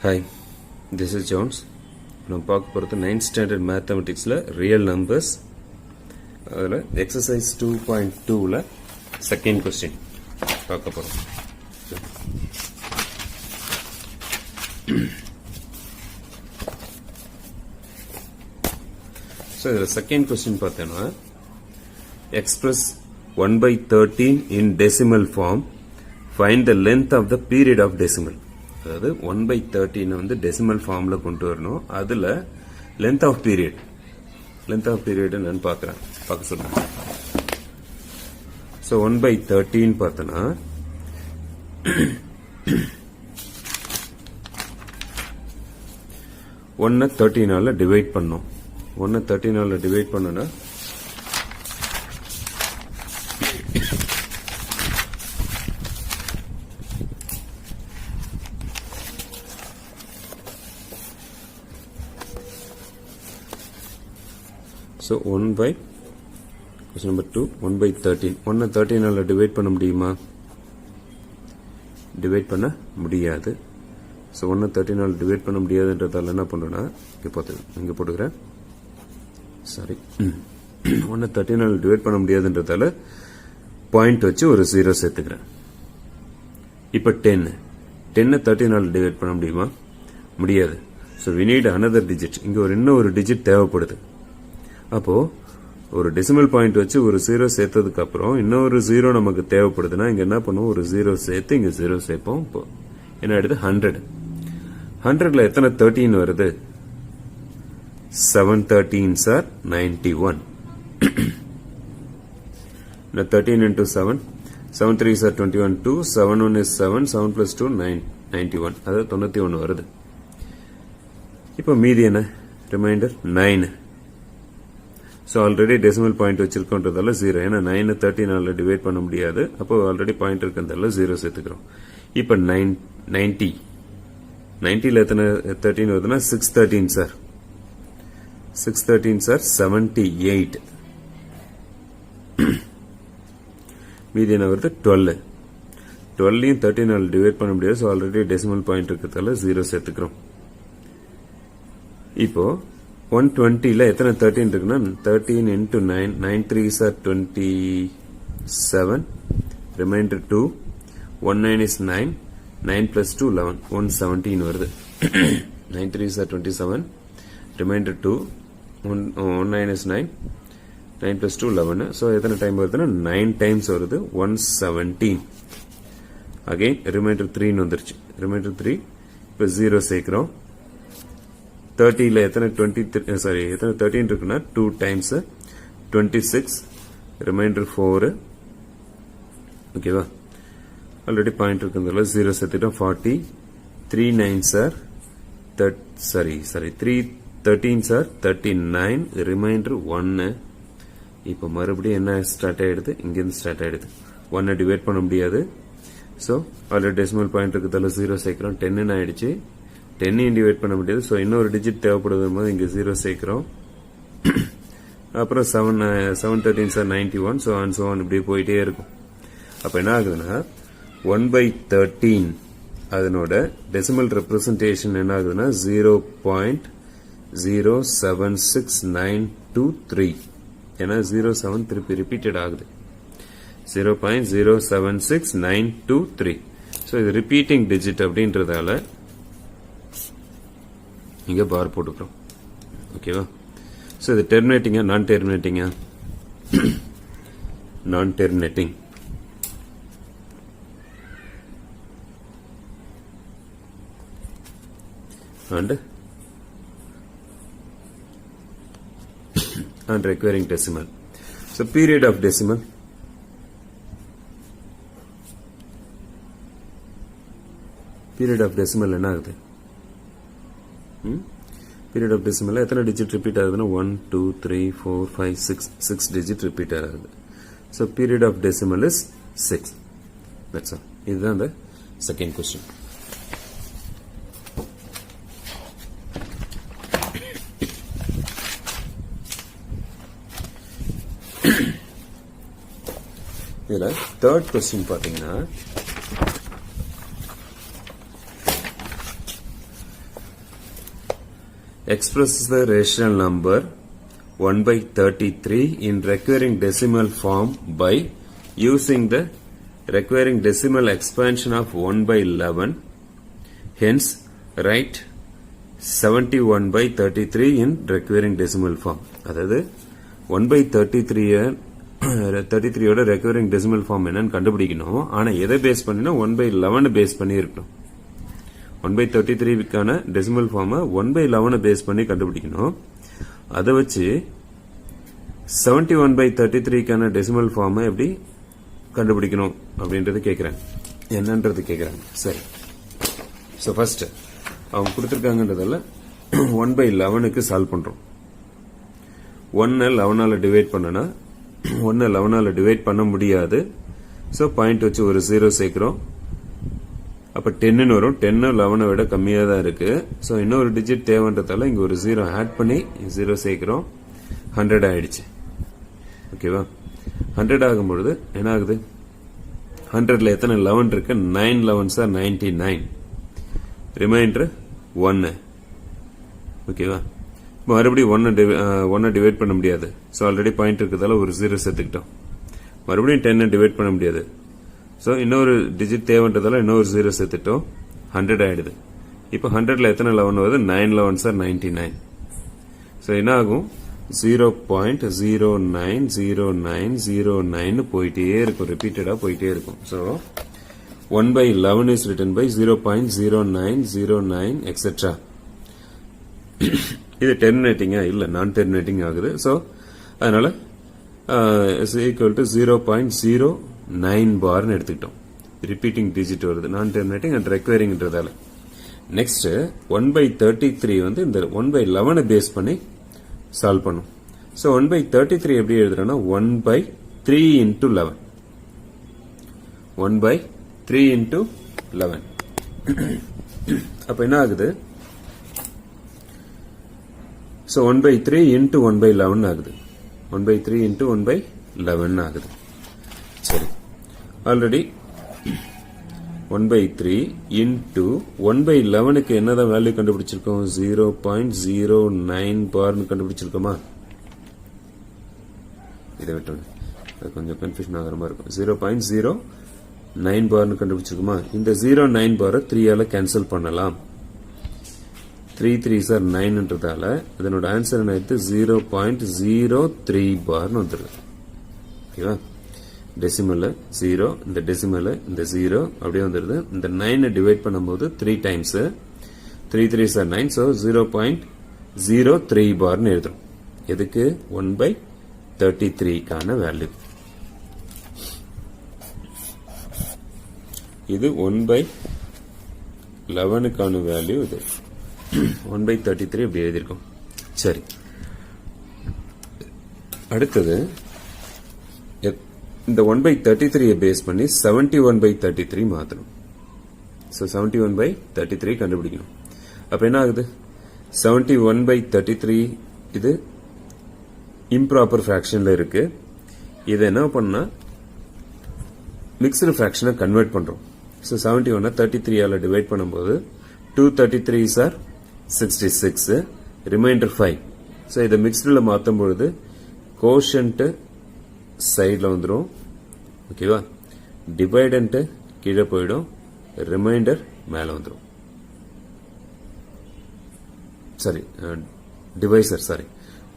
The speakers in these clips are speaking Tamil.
Hi, this is Jones. நம்ம பார்க்க போகிறது 9th ஸ்டாண்டர்ட் மேத்தமெட்டிக்ஸில் ரியல் நம்பர்ஸ். அதில் எக்ஸசைஸ் 2.2ல் செகண்ட் கொஸ்டின் பார்க்க போகிறோம். ஸோ இதில் செகண்ட் கொஸ்டின் பார்த்தோன்னா express 1/13 in decimal form, find the length of the period of decimal. அதாவது 1/13 வந்து டெசிமல் ஃபார்ம்ல கொண்டு வரணும். அதுல லென்த் ஆஃப் பீரியட் என்னன்னு பார்க்க சொல்லுங்க. ஸோ 1/13 பார்த்தோன்னா 1 13 டிவைட் பண்ணோம். 1 13 டிவைட் பண்ணோன்னா So question number 2, 1/13. 1 13 டிவைட் பண்ண முடியுமா? டிவைட் பண்ண முடியாது. ஸோ 1 13 டிவைட் பண்ண முடியாதுன்றதால என்ன பண்ணுறோன்னா இங்கே போட்டுக்கிறேன். சாரி, 1 13 டிவைட் பண்ண முடியாதுன்றதால பாயிண்ட் வச்சு ஒரு 0 சேர்த்துக்கிறேன். இப்போ 10 13 டிவைட் பண்ண முடியுமா? முடியாது. So we need another digit. இங்கே இன்னும் ஒரு டிஜிட் தேவைப்படுது. அப்போ ஒரு டெசிமல் பாயிண்ட் வச்சு ஒரு 0 சேர்த்ததுக்கு அப்புறம் இன்னொரு 0 நமக்கு தேவைப்படுதுன்னா இங்க என்ன பண்ணுவோம், ஒரு 0 சேர்த்து இங்க 0 சேர்ப்போம். இப்போ என்ன ஆயிடுது? 100ல எத்தனை 13 வருது? 7 13s are 91. 13 into 7, 7 3s are 21, 2, 7 1 is 7, 7 plus 2 91, அதாவது 91 வருது. இப்போ மீதி என்ன? Reminder 9. So already decimal point வச்சிருக்கோன்றதால 0. ஏன்னா 9 13 டிவைட் பண்ண முடியாது. அப்போ ஆல்ரெடி பாயிண்ட் இருக்கிறதால 0 சேர்த்துக்கிறோம். இப்போ 90ல எத்தனை 13 வருதுன்னா 6 13 சார். 6 13 சார் 78. மீதி என்ன வருது? 12. 12யும் 13 டிவைட் பண்ண முடியாது. ஸோ ஆல்ரெடி டெசிமல் பாயிண்ட் இருக்கிறதால 0 சேர்த்துக்கிறோம். இப்போ 120ல எத்தனை 13 இருக்குன்னா 13 into 9, 9 3s are 27, remainder 2, 19 is 9, 9 plus 2 11, 117 வருது. 9 3s are 27, remainder 2, 19 is 9, 9 plus 2 11. So எத்தனை டைம் வருதுன்னா 9 டைம்ஸ் வருது. 117. அகைன் ரிமைண்டர் 3 வந்துருச்சு. ரிமைண்டர் 3. இப்போ 0 சேர்க்கிறோம். 30ல எத்தனை 13 இருக்குன்னா 2 டைம்ஸ் 26, ரிமைண்டர் 4. ஓகேவா? ஆல்ரெடி பாயிண்ட் இருக்கிறதுல 0 சேர்த்துட்டோம். 40, 3 9s are 3 13s are 39, reminder 1. இப்போ மறுபடியும் என்ன ஸ்டார்ட் ஆயிடுது? இங்கிருந்து ஸ்டார்ட் ஆயிடுது. 1 டிவைட் பண்ண முடியாது. ஸோ ஆல்ரெடி டெசிமல் பாயிண்ட் இருக்கிறதால 0 சேர்க்கிறோம். 10 ஆயிடுச்சு. 10 டிவைட் பண்ண முடியாது. ஸோ இன்னொரு டிஜிட் தேவைப்படுது போது இங்கே 0 சேர்க்கிறோம். அப்புறம் 7 13s are 91. So and so on இப்படியே போயிட்டே இருக்கும். அப்போ என்ன ஆகுதுன்னா 1/13 அதனோட டெசிமல் ரெப்ரசன்டேஷன் என்ன ஆகுதுன்னா 0.076923. ஏன்னா 07 திருப்பி ரிப்பீட்டட் ஆகுது. 0.076923. ஸோ இது ரிப்பீட்டிங் டிஜிட் அப்படின்றதால இங்க பார் போட்டுக்கிறோம். ஓகேவா? ஸோ இது டெர்மினேட்டிங்கா நான் டெர்மினேட்டிங்கா? நான் terminating. and requiring decimal. So period of decimal. Period of decimal என்ன ஆகுது? பீரியட் ஆஃப் டெசிமல்ல எத்தனை டிஜிட் ரிப்பீட் ஆகுதுன்னா 1 2 3 4 5 6 டிஜிட் ரிப்பீட் ஆகுது. So period of decimal is 6. That's all. இதுதான் அந்த செகண்ட் கொஸ்டின். இதுல தேர்ட் கொஸ்டின் பாத்தீங்கன்னா expresses the rational number 1 by 33 in recurring decimal form by using the recurring decimal expansion of 1 by 11. Hence, write 71 by 33 in recurring decimal form. அதாவது 1 by 33 ஓட recurring decimal form என்னன்னு கண்டுபிடிக்கணும். ஆனா எதை பேஸ் பண்ணினா 1 by 11 பேஸ் பண்ணி இருக்கணும். 1 by 33 க்கான decimal form 1 by 11 பேஸ் பண்ணி கண்டுபிடிக்கணும். அதை வச்சு 71 by 33 க்கான decimal form எப்படி கண்டுபிடிக்கணும் அப்படின்றது கேக்குறேன். என்னன்றது கேக்குறாங்க. சரி. சோ ஃபர்ஸ்ட் அவங்க கொடுத்திருக்காங்கன்றதால 1 by 11க்கு சால்வ் பண்றோம். 1 11 ஆல டிவைட் பண்ணனா 1 11 ஆல டிவைட் பண்ண முடியாது. சோ பாயிண்ட் வச்சு ஒரு 0 சேர்க்கிறோம். அப்ப 10 ன்னு வரும். 10 11 விட கம்மியா தான் இருக்கு. சோ இன்னொரு டிஜிட் தேவைன்றதால இங்க ஒரு 0 ஆட் பண்ணி 0 சேர்க்கிறோம். 100 ஆயிடுச்சு. ஓகேவா? 100 ஆகும்போது என்ன ஆகுது? 100ல எத்தனை 11 இருக்கு? 9 11s are 99. ரிமைண்டர் 1. ஓகேவா? மறுபடியும் 1 டிவைட் பண்ண முடியாது. சோ ஆல்ரெடி பாயிண்ட் இருக்கிறதால ஒரு 0 சேர்த்துக்கிட்டோம். மறுபடியும் 10 டிவைட் பண்ண முடியாது. சோ இன்னொரு டிஜிட் தேவைன்றதால இன்னொரு 0 சேர்த்துட்டோம். 100 ஆயிடுது. இப்போ 100ல எத்தனை 11 வருது? 9 11s are 99. சோ என்ன ஆகும்? 0.090909 போயிட்டே இருக்கும். ரிப்பீட்டடா போயிட்டே இருக்கும். So 1 by 11 is written by 0.0909 etc. இது டெர்மினேட்டிங்கா இல்ல நான் டெர்மினேட்டிங் ஆகுது. சோ அதனால is equal to 0.09 பார்னு எடுத்துக்கிட்டோம். ரிப்பீட்டிங் டிஜிட் வருது. நான் டெர்மினேட்டிங் அண்ட் ரெக்வயரிங்ன்றதால. நெக்ஸ்ட் 1 by 33 வந்து இந்த 1 by 11 பேஸ் பண்ணி சால்வ் பண்ணும். சோ 1 by 33 எப்படி எழுதுறோம்னா 1 by 3 into 11. 1 by 3 into 11. அப்ப என்ன ஆகுது? சோ 1 by 3 into 1 by 11 ஆகுது. 1 by 3 into 1 by 11 ஆகுது. சரி. ஆல்ரெடி 1 by 3 into 1 by 11க்கு என்னதான் வேல்யூ கண்டுபிடிச்சிருக்கோம்? 0.09 பார்னு கண்டுபிடிச்சிருக்கோமா? இதை விட்டோம். அது கொஞ்சம் கன்ஃபியூஷன் ஆகிற மாதிரி இருக்கும். 0.09 பார்னு கண்டுபிடிச்சிருக்கோமா? இந்த 09 பாரை 3 ஆல கேன்சல் பண்ணலாம். 3 3s are 9ன்றதால இதனோட ஆன்சர் என்ன ஆயிடுது? 0.03 பார்னு வந்துருது. ஓகேவா? டெசிமல்ல 0, இந்த டெசிமல்ல இந்த 0 அப்படியே வந்துருது. இந்த 9 டிவைட் பண்ணும்போது 3 டைம்ஸ் 3 3s are 9. so 0.03 பார்னு எழுதுறோம். எதுக்கு? 1 by 33 கான வேல்யூ. இது 1 by 11 கான வேல்யூ. இது 1 by 33 இப்படி எழுதியிருக்கோம். சரி. அடுத்தது இந்த 1 by 33 பேஸ் பண்ணி 71 by 33 மாத்தணும். சோ 71 by 33 கண்டுபிடிக்கணும். அப்ப என்ன ஆகுது? 71 by 33 இது இம்ப்ராப்பர் ஃபிராக்ஷன்ல இருக்கு. இதை என்ன பண்ணா மிக்ஸ்டு ஃபிராக்ஷனை கன்வெர்ட் பண்றோம். சோ 71 33 ஆல டிவைட் பண்ணும்போது 2 33s are 66. ரிமைண்டர் 5. சோ இதை மிக்ஸ்டுல மாத்தும் பொழுது கோஷன்ட் சைடுல வந்துரும். ஓகேவா? டிவைடன்ட் கீழே போயிடும். ரிமைண்டர் மேல வந்துரும். சரி, டிவைசர் சாரி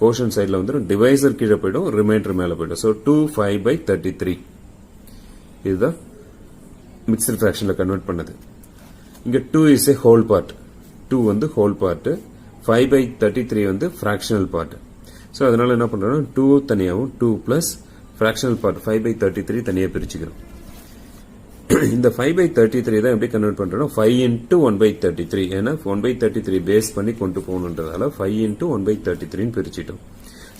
கோஷன் சைடுல வந்துரும். டிவைசர் கீழே போயிடும். ரிமைண்டர் மேல போயிடும். சோ 2 5 by 33 இதுதான் மிக்ஸ்டு ஃபிராக்ஷன்ல கன்வெர்ட் பண்ணது. இங்க 2 இஸ் a ஹோல் பார்ட். 2 வந்து ஹோல் பார்ட். 5 by 33 வந்து ஃபிராக்ஷனல் பார்ட். சோ அதனால என்ன பண்றோம்னா 2 தனியாவும் 2 பிளஸ் ஃபிராக்ஷனல் பார்ட் 5 by 33 தனியா பிரிச்சுக்கிறோம். இந்த 5 by 33 தான் எப்படி கன்வெர்ட் பண்றோம்? 5 into 1 by 33. ஏன்னா 1 by 33 பேஸ் பண்ணி கொண்டு போகணுன்றதால 5 into 1 by 33 பிரிச்சிட்டோம்.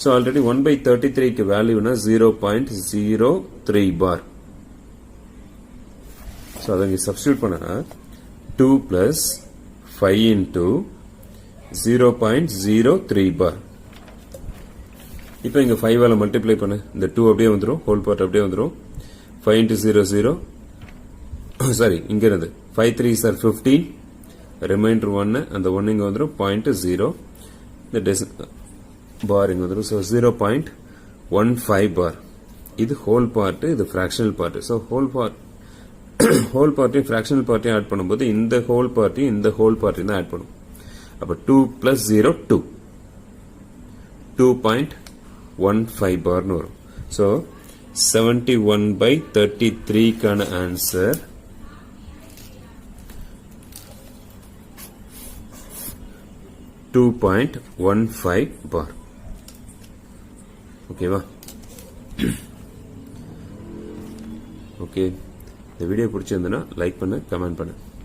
சோ ஆல்ரெடி 1 by 33 க்கு வேல்யூனா 0.03 பார். சோ அதை இங்க சப்ஸ்டிட்யூட் பண்ணா 2 plus 5 into 0.03 பார். இப்போ இங்க 5 ஆல மல்டிப்ளை பண்ணு. இந்த 2 அப்படியே வந்துரும். ஹோல் பார்ட் அப்படியே வந்துரும். 5 into 0 0. சாரி, இங்க இருந்து 5 3s are 15. ரிமைண்டர் 1 அந்த 1 இங்க வந்துரும். 0.0. இந்த பார் இங்க வந்துடும். So 0.15 bar. இது ஹோல் பார்ட், இது ஃபிராக்ஷனல் பார்ட். ஸோ ஹோல் பார்ட்டையும் ஃபிராக்ஷனல் பார்ட்டையும் ஆட் பண்ணும்போது இந்த ஹோல் பார்ட்டையும் இந்த ஹோல் பார்ட்டையும் தான் ஆட் பண்ணும். அப்ப 2 plus 0 2 2.15 பார்னு வரும். ஸோ 71/33 கான ஆன்சர் 2.15 பார். ஓகேவா? ஓகே, இந்த வீடியோ பிடிச்சிருந்ததுன்னா லைக் பண்ணு, கமெண்ட் பண்ணு.